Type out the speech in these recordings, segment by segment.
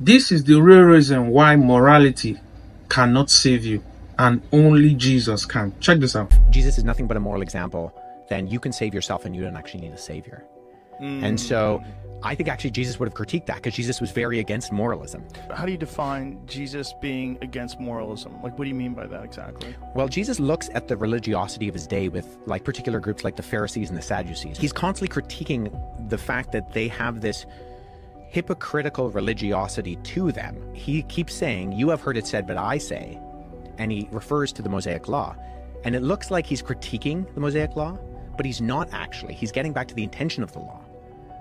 This is the real reason why morality cannot save you, and only Jesus can. Check this out. Jesus is nothing but a moral example. Then you can save yourself and you don't actually need a savior. And so I think actually Jesus would have critiqued that, because Jesus was very against moralism. How do you define Jesus being against moralism? Like, what do you mean by that exactly? Well, Jesus looks at the religiosity of his day with like particular groups like the Pharisees and the Sadducees. He's constantly critiquing the fact that they have this hypocritical religiosity to them. He keeps saying, "You have heard it said, but I say," and he refers to the Mosaic Law. And it looks like he's critiquing the Mosaic Law, but he's not actually. He's getting back to the intention of the law.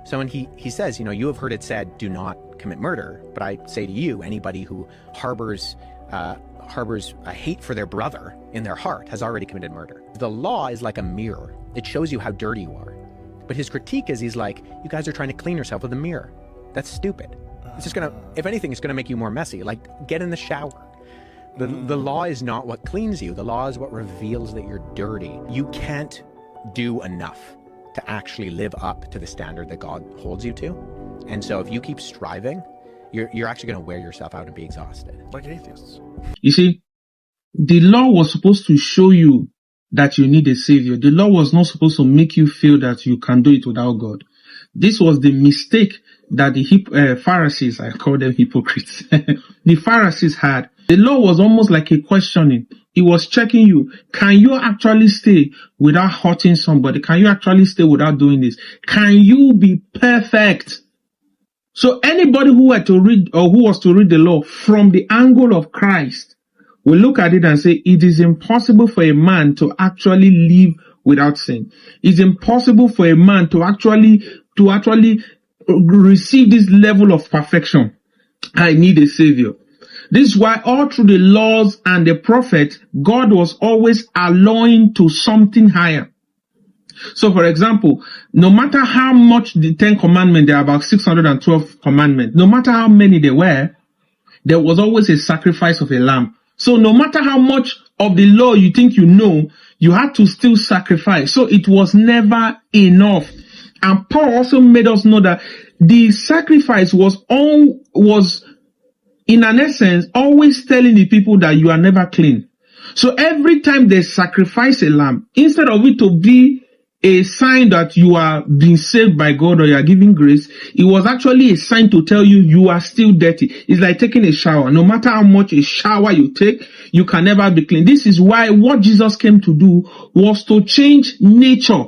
So when he says, you know, "You have heard it said, do not commit murder, but I say to you, anybody who harbors a hate for their brother in their heart has already committed murder." The law is like a mirror. It shows you how dirty you are. But his critique is, he's like, you guys are trying to clean yourself with a mirror. That's stupid. It's just gonna, if anything, it's gonna make you more messy. Like, get in the shower. The law is not what cleans you. The law is what reveals that you're dirty. You can't do enough to actually live up to the standard that God holds you to. And so if you keep striving, you're actually going to wear yourself out and be exhausted. Like atheists. You see, the law was supposed to show you that you need a savior. The law was not supposed to make you feel that you can do it without God. This was the mistake that the Pharisees, I call them hypocrites, the Pharisees had. The law was almost like a questioning. It was checking you. Can you actually stay without hurting somebody? Can you actually stay without doing this? Can you be perfect? So anybody who had to read, or who was to read the law from the angle of Christ, will look at it and say, it is impossible for a man to actually live without sin. It's impossible for a man to actually receive this level of perfection. I need a savior. This is why all through the laws and the prophets, God was always allowing to something higher. So for example, no matter how much the 10 commandments, there are about 612 commandments, no matter how many there were, there was always a sacrifice of a lamb. So no matter how much of the law you think you know, you had to still sacrifice. So it was never enough. And Paul also made us know that the sacrifice was in an essence, always telling the people that you are never clean. So every time they sacrifice a lamb, instead of it to be a sign that you are being saved by God or you are giving grace, it was actually a sign to tell you you are still dirty. It's like taking a shower. No matter how much a shower you take, you can never be clean. This is why what Jesus came to do was to change nature.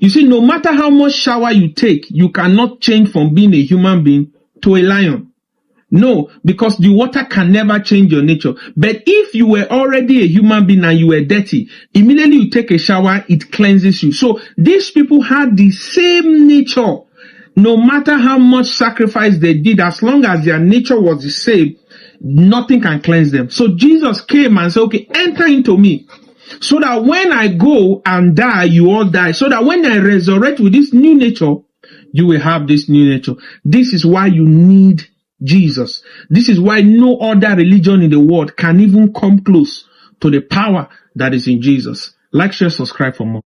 You see, no matter how much shower you take, you cannot change from being a human being to a lion. No, because the water can never change your nature. But if you were already a human being and you were dirty, immediately you take a shower, it cleanses you. So these people had the same nature. No matter how much sacrifice they did, as long as their nature was the same, nothing can cleanse them. So Jesus came and said, okay, enter into me. So that when I go and die, you all die. So that when I resurrect with this new nature, you will have this new nature. This is why you need Jesus. This is why no other religion in the world can even come close to the power that is in Jesus. Like, share, subscribe for more.